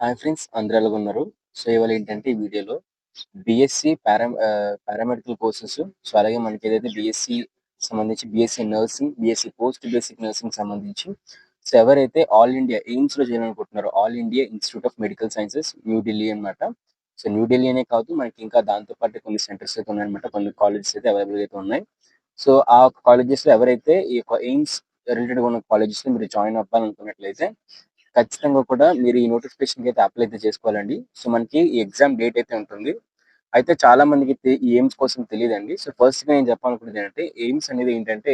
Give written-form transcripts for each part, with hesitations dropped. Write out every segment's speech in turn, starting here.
Hi friends, అందరూ ఎలాగున్నారు? So ఇవాళ ఏంటంటే ఈ వీడియోలో బీఎస్సీ పారామెడికల్ కోర్సెస్. సో అలాగే మనకి ఏదైతే బీఎస్సీ సంబంధించి BSc nursing, BSc post basic nursing సంబంధించి సో ఎవరైతే ఆల్ ఇండియా ఎయిమ్స్లో చేయాలనుకుంటున్నారో, all India institute of medical sciences New Delhi అన్నమాట. సో న్యూఢిల్లీ అనే కాదు, మనకి ఇంకా దాంతో పాటు కొన్ని సెంటర్స్ అయితే ఉన్నాయన్నమాట, కొన్ని కాలేజెస్ అయితే అవైలబుల్ అయితే ఉన్నాయి. సో ఆ కాలేజెస్లో ఎవరైతే ఈ యొక్క ఎయిమ్స్ రిలేటెడ్ ఉన్న కాలేజెస్లో మీరు జాయిన్ అవ్వాలనుకున్నట్లయితే ఖచ్చితంగా కూడా మీరు ఈ నోటిఫికేషన్‌కి అయితే అప్లై అయితే చేసుకోవాలండి. సో మనకి ఈ ఎగ్జామ్ డేట్ అయితే ఉంటుంది. అయితే చాలా మందికి ఈ ఎయిమ్స్ కోసం తెలీదండి. సో ఫస్ట్‌గా నేను చెప్పాలనుకున్నది ఏంటంటే, ఎయిమ్స్ అనేది ఏంటంటే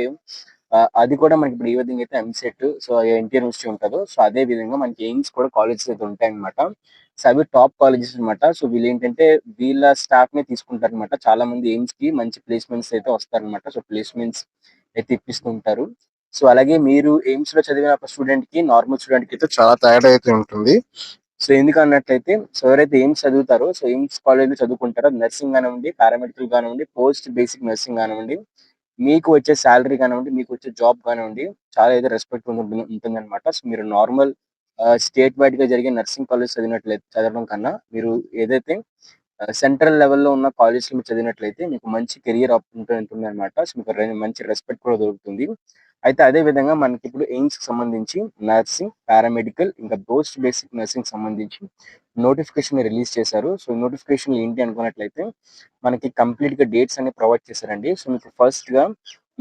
అది కూడా మనకి ఇప్పుడు ఏ విధంగా అయితే ఎంసెట్, సో ఎన్టీఆర్ యూనివర్సిటీ ఉంటదో, సో అదే విధంగా మనకి ఎయిమ్స్ కూడా కాలేజెస్ అయితే ఉంటాయన్నమాట. సో అవి టాప్ కాలేజెస్ అన్నమాట. సో వీళ్ళేంటంటే వీళ్ళ స్టాఫ్‌నే తీసుకుంటారన్నమాట. చాలా మంది ఎయిమ్స్‌కి మంచి ప్లేస్‌మెంట్స్ అయితే వస్తారన్నమాట. సో ప్లేస్‌మెంట్స్ అయితే ఇప్పిస్తూ ఉంటారు. సో అలాగే మీరు ఎయిమ్స్‌లో చదివిన ఒక స్టూడెంట్‌కి, నార్మల్ స్టూడెంట్‌కి అయితే చాలా తేడా అయితే ఉంటుంది. సో ఎందుకన్నట్లయితే, సో ఎవరైతే ఎయిమ్స్ చదువుతారో, సో ఎయిమ్స్ కాలేజ్‌లో చదువుకుంటారో, నర్సింగ్ గానివ్వండి, పారామెడికల్ గానివ్వండి, పోస్ట్ బేసిక్ నర్సింగ్ గానివ్వండి, మీకు వచ్చే సాలరీ కానివ్వండి, మీకు వచ్చే జాబ్ కానివ్వండి, చాలా అయితే రెస్పెక్ట్ ఉంటుందన్నమాట. సో మీరు నార్మల్ స్టేట్ వైడ్‌గా జరిగే నర్సింగ్ కాలేజ్ చదవడం కన్నా, మీరు ఏదైతే సెంట్రల్ లెవెల్‌లో ఉన్న కాలేజ్‌లో మీరు చదివినట్లయితే మీకు మంచి కెరియర్ ఉంటుందన్నమాట. సో మీకు మంచి రెస్పెక్ట్ కూడా దొరుకుతుంది. అయితే అదే విధంగా మనకిప్పుడు ఎయిమ్స్‌కి సంబంధించి నర్సింగ్, పారామెడికల్ ఇంకా పోస్ట్ బేసిక్ నర్సింగ్ సంబంధించి నోటిఫికేషన్ రిలీజ్ చేశారు. సో నోటిఫికేషన్‌లో ఏంటి అనుకున్నట్లయితే మనకి కంప్లీట్‌గా డేట్స్ అన్ని ప్రొవైడ్ చేశారండి. సో మీకు ఫస్ట్‌గా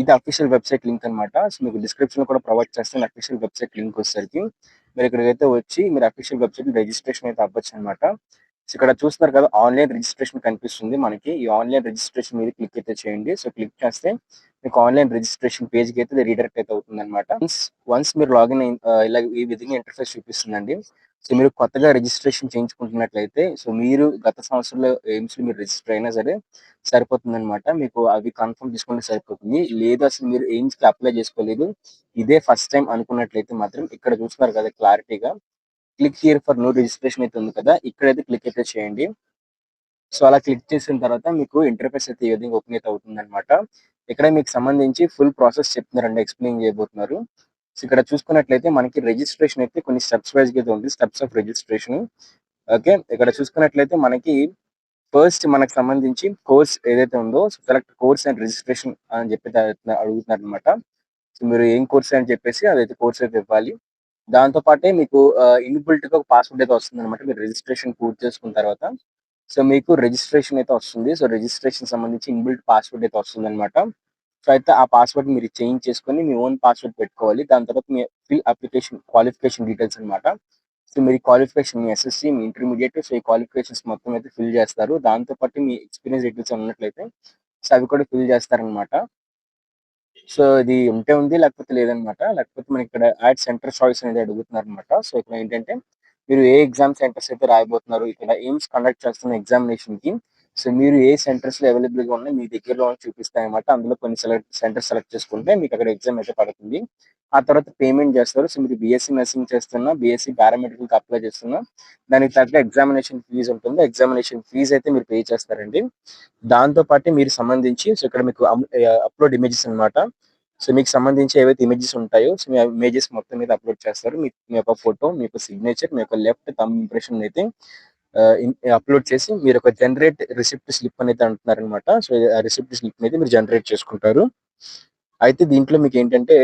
ఇది అఫీషియల్ వెబ్‌సైట్ లింక్ అన్నమాట. సో మీకు డిస్క్రిప్షన్‌లో కూడా ప్రొవైడ్ చేస్తాను అఫీషియల్ వెబ్‌సైట్ లింక్ వచ్చేసరికి. మీరు ఇక్కడికైతే వచ్చి మీరు అఫీషియల్ వెబ్‌సైట్‌లో రిజిస్ట్రేషన్ అయితే అవ్వచ్చన్నమాట. సో ఇక్కడ చూస్తున్నారు కదా, ఆన్‌లైన్ రిజిస్ట్రేషన్ కనిపిస్తుంది మనకి. ఈ ఆన్‌లైన్ రిజిస్ట్రేషన్ మీద క్లిక్ అయితే చేయండి. సో క్లిక్ చేస్తే మీకు ఆన్‌లైన్ రిజిస్ట్రేషన్ పేజ్‌కి అయితే రీడైరెక్ట్ అయితే అవుతుందన్నమాట. వన్స్ మీరు లాగిన్ ఇలా ఈ విధంగా ఇంటర్ఫేస్ చూపిస్తుందండి. సో మీరు కొత్తగా రిజిస్ట్రేషన్ చేయించుకుంటున్నట్లయితే, సో మీరు గత సంవత్సరంలో ఎయిమ్స్‌లో మీరు రిజిస్టర్ అయినా సరే సరిపోతుందన్నమాట. మీకు అవి కన్ఫర్మ్ చేసుకుంటే సరిపోతుంది. లేదు అసలు మీరు ఎయిమ్స్‌కి అప్లై చేసుకోలేదు, ఇదే ఫస్ట్ టైమ్ అనుకున్నట్లయితే మాత్రం ఇక్కడ చూస్తున్నారు కదా క్లారిటీగా, click here for new registration అయితే ఉంది కదా, ఇక్కడైతే క్లిక్ అయితే చేయండి. సో అలా క్లిక్ చేసిన తర్వాత మీకు ఇంటర్ఫేస్ అయితే ఈ విధంగా ఓపెన్ అయితే అవుతుందన్నమాట. ఇక్కడ మీకు సంబంధించి ఫుల్ ప్రాసెస్ చెప్తున్నారండి, ఎక్స్‌ప్లెయిన్ చేయబోతున్నారు. సో ఇక్కడ చూసుకున్నట్లయితే మనకి రిజిస్ట్రేషన్ అయితే కొన్ని స్టెప్స్ వైస్‌గా అయితే ఉంది. Steps of registration. ఓకే. ఇక్కడ చూసుకున్నట్లయితే మనకి ఫస్ట్ మనకు సంబంధించి కోర్స్ ఏదైతే ఉందో, సెలెక్ట్ కోర్స్ అండ్ రిజిస్ట్రేషన్ అని చెప్పి అడుగుతున్నారనమాట. సో మీరు ఏం కోర్స్ అని చెప్పేసి అదైతే కోర్స్ అయితే ఇవ్వాలి. దాంతో పాటే మీకు ఇన్‌బిల్ట్‌గా ఒక పాస్‌వర్డ్ అయితే వస్తుందనమాట. మీరు రిజిస్ట్రేషన్ పూర్తి చేసుకున్న తర్వాత. సో మీకు రిజిస్ట్రేషన్ అయితే వస్తుంది. సో రిజిస్ట్రేషన్ సంబంధించి ఇన్‌బిల్ట్ పాస్‌వర్డ్ అయితే వస్తుందనమాట. సో అయితే ఆ పాస్‌వర్డ్ మీరు చేంజ్ చేసుకొని మీ ఓన్ పాస్‌వర్డ్ పెట్టుకోవాలి. దాని తర్వాత మీ అప్లికేషన్ క్వాలిఫికేషన్ డీటెయిల్స్ అనమాట. సో మీరు క్వాలిఫికేషన్, మీ ఎస్ఎస్‌సి, మీ ఇంటర్మీడియేట్, సో ఈ క్వాలిఫికేషన్స్ మొత్తం అయితే ఫిల్ చేస్తారు. దాంతో పాటు మీ ఎక్స్‌పీరియన్స్ డీటెయిల్స్ ఉన్నట్లయితే సో అవి కూడా ఫిల్ చేస్తారనమాట. సో ఇది ఉంటే ఉంది, లేకపోతే లేదనమాట. లేకపోతే మనకిక్కడ యాడ్ సెంటర్ చాయిస్ అనేది అడుగుతున్నారనమాట. సో ఇక్కడ ఏంటంటే మీరు ఏ ఎగ్జామ్ సెంటర్స్ అయితే రాయబోతున్నారు, ఇక్కడ ఎయిమ్స్ కండక్ట్ చేస్తున్న ఎగ్జామినేషన్‌కి సో మీరు ఏ సెంటర్స్‌లో అవైలబుల్‌గా ఉన్నాయి మీ దగ్గరలో అని చూపిస్తాయన్నమాట. అందులో కొన్ని సెంటర్స్ సెలెక్ట్ చేసుకుంటే మీకు అక్కడ ఎగ్జామ్ అయితే పడుతుంది. ఆ తర్వాత పేమెంట్ చేస్తారు. సో మీరు బీఎస్సీ నర్సింగ్ చేస్తున్నా, బీఎస్సీ పారామెడికల్‌కి అప్లై చేస్తున్నా, దానికి తగ్గ ఎగ్జామినేషన్ ఫీజ్ ఉంటుంది. ఎగ్జామినేషన్ ఫీజ్ అయితే మీరు పే చేస్తారండి. దాంతో పాటు మీరు సంబంధించి సో ఇక్కడ మీకు అప్‌లోడ్ ఇమేజెస్ అన్నమాట. సో మీకు సంబంధించి ఏవైతే ఇమేజెస్ ఉంటాయో, సో మీ ఇమేజెస్ మొత్తం మీద అప్‌లోడ్ చేస్తారు. మీ మీ యొక్క ఫోటో, మీ యొక్క సిగ్నేచర్, మీ యొక్క లెఫ్ట్ థంబ్ ఇంప్రెషన్ అయితే అప్‌లోడ్ చేసి మీరు ఒక జనరేట్ రిసిప్ట్ స్లిప్ అనేది అంటున్నారనమాట. సో ఆ రిసిప్ట్ స్లిప్‌ని అయితే మీరు జనరేట్ చేసుకుంటారు. అయితే దీంట్లో మీకేంటంటే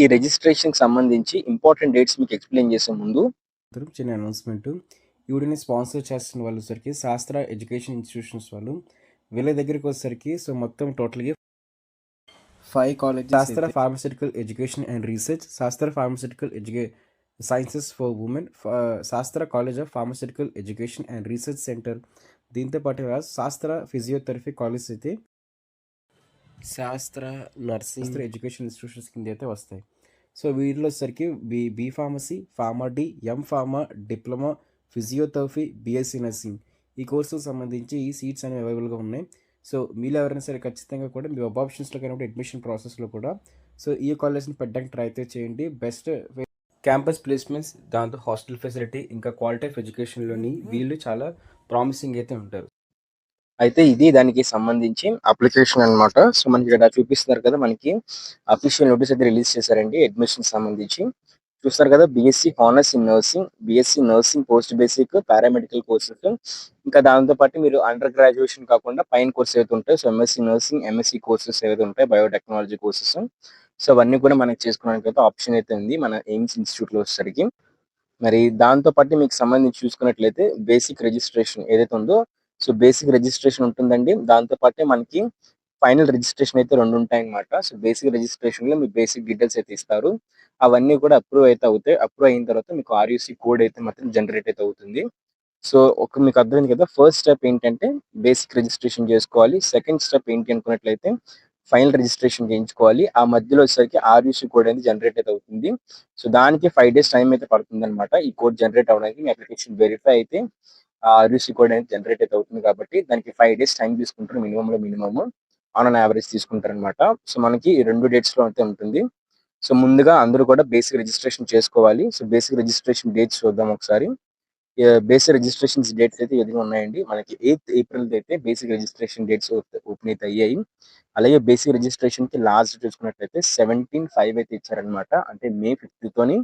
ఈ రిజిస్ట్రేషన్‌కి సంబంధించి ఇంపార్టెంట్ డేట్స్ మీకు ఎక్స్‌ప్లెయిన్ చేసే ముందు చిన్న అనౌన్స్మెంట్. ఈ వీడియోని స్పాన్సర్ చేస్తున్న వాళ్ళు వచ్చేసరికి శాస్త్ర ఎడ్యుకేషన్ ఇన్స్టిట్యూషన్స్ వాళ్ళు. వీళ్ళ దగ్గరికి వచ్చేసరికి సో మొత్తం టోటల్గా 5 కాలేజెస్ శాస్త్ర ఫార్మస్యూటికల్ ఎడ్యుకేషన్ అండ్ రీసెర్చ్, శాస్త్ర ఫార్మస్యూటికల్ సైన్సెస్ ఫర్ ఉమెన్, శాస్త్ర college of pharmaceutical education and research centre, దీంతో పాటు శాస్త్ర ఫిజియోథెరపీ కాలేజ్ అయితే శాస్త్ర నర్సింగ్ ఎడ్యుకేషన్ ఇన్స్టిట్యూషన్స్ కింద అయితే వస్తాయి. సో వీటిలో వచ్చేసరికి B pharmacy, pharma D, M pharma, diploma, physiotherapy, BSc nursing ఈ కోర్సుకు సంబంధించి ఈ సీట్స్ అనేవి అవైలబుల్గా ఉన్నాయి. సో మీరు ఎవరైనా సరే ఖచ్చితంగా కూడా మీ వెబ్ ఆప్షన్స్లో కానీ అడ్మిషన్ ప్రాసెస్లో కూడా సో ఈ కాలేజ్ని పెట్టడానికి ట్రై అయితే చేయండి. బెస్ట్ క్యాంపస్ ప్లేస్మెంట్స్, దాంతో హాస్టల్ ఫెసిలిటీ, ఇంకా క్వాలిటీ ఆఫ్ ఎడ్యుకేషన్లోని వీళ్ళు చాలా ప్రామిసింగ్ అయితే ఉంటారు. అయితే ఇది దానికి సంబంధించి అప్లికేషన్ అన్నమాట. సో మనకి ఇక్కడ చూపిస్తున్నారు కదా, మనకి అఫీషియల్ నోటీస్ అయితే రిలీజ్ చేశారండి అడ్మిషన్ సంబంధించి. చూస్తారు కదా, BSc honours in nursing, BSc nursing post basic paramedical courses, ఇంకా దాంతో పాటు మీరు అండర్ గ్రాడ్యుయేషన్ కాకుండా పైన కోర్స్ ఏవైతే ఉంటాయో, so MSc nursing, MSc courses ఏవైతే ఉంటాయి, బయోటెక్నాలజీ కోర్సెస్, సో అవన్నీ కూడా మనకి చేసుకోవడానికి అయితే ఆప్షన్ అయితే ఉంది మన ఎయిమ్స్ ఇన్స్టిట్యూట్ లో వచ్చేసరికి. మరి దాంతో పాటు మీకు సంబంధించి చూసుకున్నట్లయితే బేసిక్ రిజిస్ట్రేషన్ ఏదైతే ఉందో, సో బేసిక్ రిజిస్ట్రేషన్ ఉంటుందండి. దాంతో పాటే మనకి ఫైనల్ రిజిస్ట్రేషన్ అయితే 2 ఉంటాయన్నమాట. సో బేసిక్ రిజిస్ట్రేషన్ లో మీ బేసిక్ డీటెయిల్స్ అయితే ఇస్తారు. అవన్నీ కూడా అప్రూవ్ అయితే అవుతాయి. అప్రూవ్ అయిన తర్వాత మీకు ఆర్యూసీ కోడ్ అయితే మాత్రం జనరేట్ అయితే అవుతుంది. సో మీకు అర్థమైంది కదా, ఫస్ట్ స్టెప్ ఏంటంటే బేసిక్ రిజిస్ట్రేషన్ చేసుకోవాలి. సెకండ్ స్టెప్ ఏంటి అనుకున్నట్లయితే ఫైనల్ రిజిస్ట్రేషన్ చేయించుకోవాలి. ఆ మధ్యలో వచ్చేసరికి ఆర్యూసీ కోడ్ అనేది జనరేట్ అయితే అవుతుంది. సో దానికి 5 డేస్ టైం అయితే పడుతుంది అనమాట. ఈ కోడ్ జనరేట్ అవ్వడానికి మీ అప్లికేషన్ వెరిఫై అయితే ఆ ఆర్యూసీ కోడ్ అనేది జనరేట్ అయితే అవుతుంది కాబట్టి దానికి 5 డేస్ టైం తీసుకుంటారు మినిమం ఆన్ యావరేజ్ తీసుకుంటారు అనమాట. సో మనకి ఈ 2 డేట్స్ లో అయితే ఉంటుంది. సో ముందుగా అందరూ కూడా బేసిక్ రిజిస్ట్రేషన్ చేసుకోవాలి. సో బేసిక్ రిజిస్ట్రేషన్ డేట్స్ చూద్దాం ఒకసారి. బేసిక్ రిజిస్ట్రేషన్స్ డేట్స్ అయితే ఎదురు ఉన్నాయండి. మనకి 8th ఏప్రిల్ అయితే బేసిక్ రిజిస్ట్రేషన్ డేట్స్ ఓపెన్ అయితే అయ్యాయి. అలాగే బేసిక్ రిజిస్ట్రేషన్ కి లాస్ట్ చూసుకున్నట్లయితే 17/5 అయితే ఇచ్చారనమాట. అంటే మే 5th తోని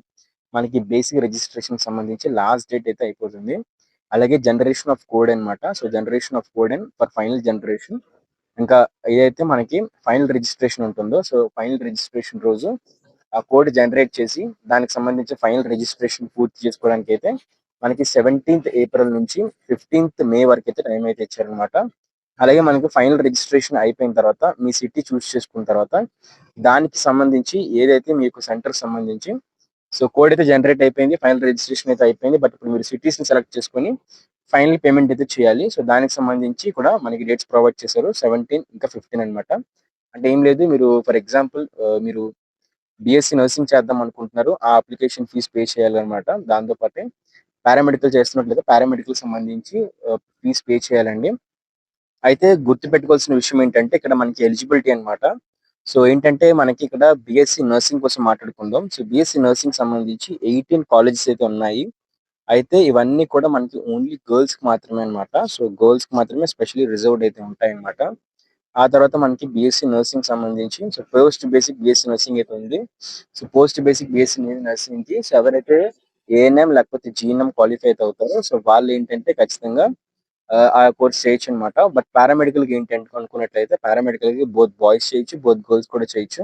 మనకి బేసిక్ రిజిస్ట్రేషన్ సంబంధించి లాస్ట్ డేట్ అయితే అయిపోతుంది. అలాగే జనరేషన్ ఆఫ్ కోడ్ అన్నమాట. So generation of code and for final generation, ఇంకా ఏదైతే మనకి ఫైనల్ రిజిస్ట్రేషన్ ఉంటుందో, సో ఫైనల్ రిజిస్ట్రేషన్ రోజు ఆ కోడ్ జనరేట్ చేసి దానికి సంబంధించి ఫైనల్ రిజిస్ట్రేషన్ పూర్తి చేసుకోవడానికి అయితే మనకి 17th ఏప్రిల్ నుంచి 15th మే వరకు అయితే టైం అయితే ఇచ్చారనమాట. అలాగే మనకి ఫైనల్ రిజిస్ట్రేషన్ అయిపోయిన తర్వాత మీ సిటీ చూస్ చేసుకున్న తర్వాత దానికి సంబంధించి ఏదైతే మీకు సెంటర్ సంబంధించి, సో కోడ్ అయితే జనరేట్ అయిపోయింది, ఫైనల్ రిజిస్ట్రేషన్ అయితే అయిపోయింది. బట్ ఇప్పుడు మీరు సిటీస్ ని సెలెక్ట్ చేసుకొని ఫైనల్ పేమెంట్ అయితే చేయాలి. సో దానికి సంబంధించి కూడా మనకి డేట్స్ ప్రొవైడ్ చేశారు, 17 ఇంకా 15 అన్నమాట. అంటే ఏం లేదు, మీరు ఫర్ ఎగ్జాంపుల్ మీరు బీఎస్సీ నర్సింగ్ చేద్దాం అనుకుంటున్నారు, ఆ అప్లికేషన్ ఫీజ్ పే చేయాలన్నమాట. దాంతో పాటే పారామెడికల్ చేస్తున్నట్లయితే పారామెడికల్ సంబంధించి ఫీజ్ పే చేయాలండి. అయితే గుర్తుపెట్టుకోవాల్సిన విషయం ఏంటంటే ఇక్కడ మనకి ఎలిజిబిలిటీ అన్నమాట. సో ఏంటంటే మనకి ఇక్కడ బీఎస్సీ నర్సింగ్ కోసం మాట్లాడుకుందాం. సో బీఎస్సీ నర్సింగ్ సంబంధించి 18 కాలేజెస్ అయితే ఉన్నాయి. అయితే ఇవన్నీ కూడా మనకి ఓన్లీ గర్ల్స్ కి మాత్రమే అన్నమాట. సో గర్ల్స్ కి మాత్రమే స్పెషల్లీ రిజర్వ్డ్ అయితే ఉంటాయన్నమాట. ఆ తర్వాత మనకి బీఎస్సీ నర్సింగ్ సంబంధించి so post basic BSc nursing అయితే ఉంది. So post basic BSc nursing కి సో ఎవరైతే ఏఎన్ఎం లేకపోతే జీఎన్ఎం క్వాలిఫై అయితే అవుతారో, సో వాళ్ళు ఏంటంటే ఖచ్చితంగా ఆ కోర్స్ చేయొచ్చు అనమాట. బట్ పారామెడికల్ కి ఏంటి అనుకున్నట్లయితే పారామెడికల్ కి బోత్ బాయ్స్ చేయొచ్చు, బోత్ గర్ల్స్ కూడా చేయొచ్చు.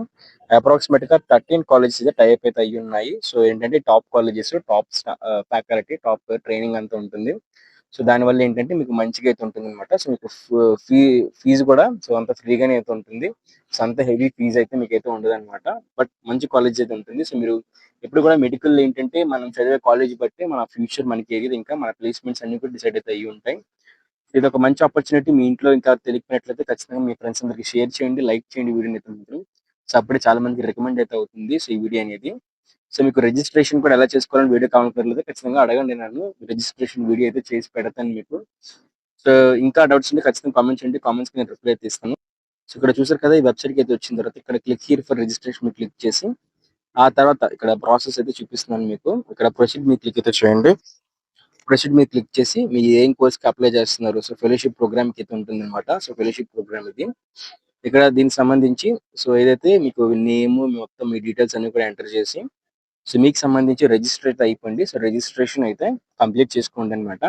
అప్రాక్సిమేట్ గా 13 కాలేజెస్ అయితే టైప్ అయితే అయ్యి ఉన్నాయి. సో ఏంటంటే top colleges, top faculty, top training అంతా ఉంటుంది. సో దానివల్ల ఏంటంటే మీకు మంచిగా అయితే ఉంటుంది అనమాట. సో మీకు ఫీజు కూడా సో అంత ఫ్రీగానే అయితే ఉంటుంది. సో అంత హెవీ ఫీజు అయితే మీకు అయితే ఉండదు అనమాట. బట్ మంచి కాలేజ్ అయితే ఉంటుంది. సో మీరు ఎప్పుడు కూడా మెడికల్ ఏంటంటే మనం చదివే కాలేజ్ బట్టి మన ఫ్యూచర్ మనకి ఏది ఇంకా మన ప్లేస్మెంట్స్ అన్ని కూడా డిసైడ్ అయితే అయ్యి ఉంటాయి. ఇది ఒక మంచి ఆపర్చునిటీ. మీ ఇంట్లో ఇంకా తెలియకపోయినట్లయితే ఖచ్చితంగా మీ ఫ్రెండ్స్ అందరికి షేర్ చేయండి, లైక్ చేయండి వీడియోని అయితే మాత్రం. సో అప్పుడే చాలా మందికి రికమెండ్ అయితే అవుతుంది సో ఈ వీడియో అనేది. సో మీకు రిజిస్ట్రేషన్ కూడా ఎలా చేసుకోవాలని వీడియో కావాలనుకోలేదు ఖచ్చితంగా అడగండి నన్ను. రిజిస్ట్రేషన్ వీడియో అయితే చేసి పెడతాను మీకు. సో ఇంకా డౌట్స్ ఉంటే ఖచ్చితంగా కామెంట్ చేయండి, కామెంట్స్ కి నేను రిప్లై అయితే ఇస్తాను. సో ఇక్కడ చూసారు కదా, ఈ వెబ్సైట్ కి అయితే వచ్చిన తర్వాత ఇక్కడ క్లిక్ హియర్ ఫర్ రిజిస్ట్రేషన్ మీరు క్లిక్ చేసి ఆ తర్వాత ఇక్కడ ప్రాసెస్ అయితే చూపిస్తున్నాను మీకు. ఇక్కడ ప్రొసీడ్ మీ క్లిక్ అయితే చేయండి. ప్రొసీడ్ మీద క్లిక్ చేసి మీ ఏం కోర్స్ కి అప్లై చేస్తున్నారు, సో ఫెలోషిప్ ప్రోగ్రామ్ కి అయితే ఉంటుంది అనమాట. సో ఫెలోషిప్ ప్రోగ్రామ్ ఇది. ఇక్కడ దీనికి సంబంధించి సో ఏదైతే మీకు నేమ్ మొత్తం మీ డీటెయిల్స్ అన్ని కూడా ఎంటర్ చేసి సో మీకు సంబంధించి రిజిస్టర్ అయితే అయిపోయింది. సో రిజిస్ట్రేషన్ అయితే కంప్లీట్ చేసుకోండి అనమాట.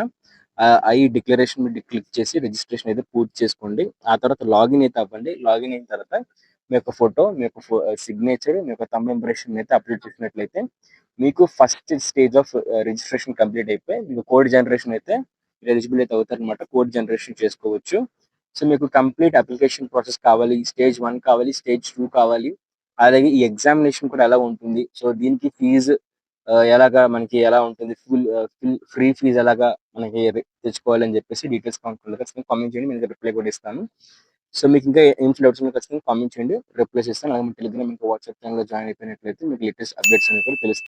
ఐ డిక్లరేషన్ మీద క్లిక్ చేసి రిజిస్ట్రేషన్ అయితే పూర్తి చేసుకోండి. ఆ తర్వాత లాగిన్ అయితే అవ్వండి. లాగిన్ అయిన తర్వాత మీ యొక్క ఫోటో, మీ యొక్క సిగ్నేచర్, మీ యొక్క థంబ్ ఇంప్రెషన్ అయితే అప్లోడ్ చేసినట్లయితే మీకు first stage of registration complete అయిపోయి మీకు కోడ్ జనరేషన్ అయితే ఎలిజిబుల్ అయితే అవుతారు అనమాట. కోడ్ జనరేషన్ చేసుకోవచ్చు. సో మీకు కంప్లీట్ అప్లికేషన్ ప్రాసెస్ కావాలి, స్టేజ్ 1 కావాలి, స్టేజ్ 2 కావాలి. అలాగే ఈ ఎగ్జామినేషన్ కూడా ఎలా ఉంటుంది, సో దీనికి ఫీజు ఎలాగా మనకి ఎలా ఉంటుంది, ఫ్రీ ఫీజు ఎలాగా మనకి తెచ్చుకోవాలని చెప్పేసి డీటెయిల్స్ కామెంట్ చేయండి, నేను రిప్లై కూడా ఇస్తాను. సో మీకు ఇంకా ఏం డౌట్స్ ఉన్నా ఖచ్చితంగా కామెంట్ చేయండి, రిప్లై ఇస్తాను. అలాగే మీ టెలిగ్రామ్ ఇంకా వాట్సాప్ ఛానల్లో జాయిన్ అయిపోయినట్లయితే మీకు లేటెస్ట్ అప్డేట్స్ అనేవి కూడా తెలుస్తాయి.